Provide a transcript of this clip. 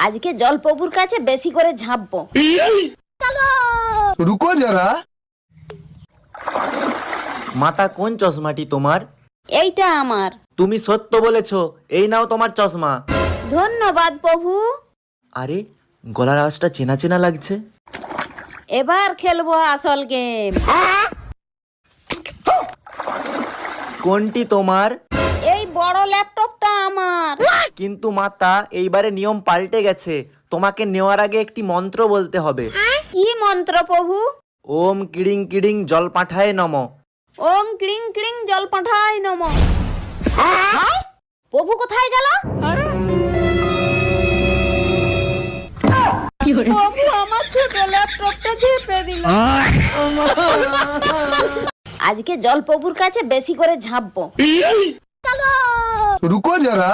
আজকে জলপ্রভুর কাছে বেশি করে ঝাঁপবো। रुको जरा। মাতা কোন চশমাটি তোমার? এইটা আমার। তুমি সত্য বলেছো, এই নাও তোমার চশমা। ধন্যবাদ প্রভু। আরে গলার আওয়াজটা চেনা চেনা লাগছে। এবার খেলবো আসল গেম। কোনটি তোমার? এই বড় ল্যাপটপটা আমার। কিন্তু মাতা এইবারে নিয়ম পাল্টে গেছে, তোমাকে নেওয়ার আগে একটি মন্ত্র বলতে হবে। কি মন্ত্র প্রভু? ওম কিড়িং কিড়িং জল পাঠায় নম। ওম ক্লিং ক্লিং জল পাঠায় নম। প্রভু কোথায় গেল? প্রভু আমার ছোট ল্যাপটপটা চেপে দিল। আজকে জলপ্রভুর কাছে বেশি করে ঝাঁপবো। रुको जरा।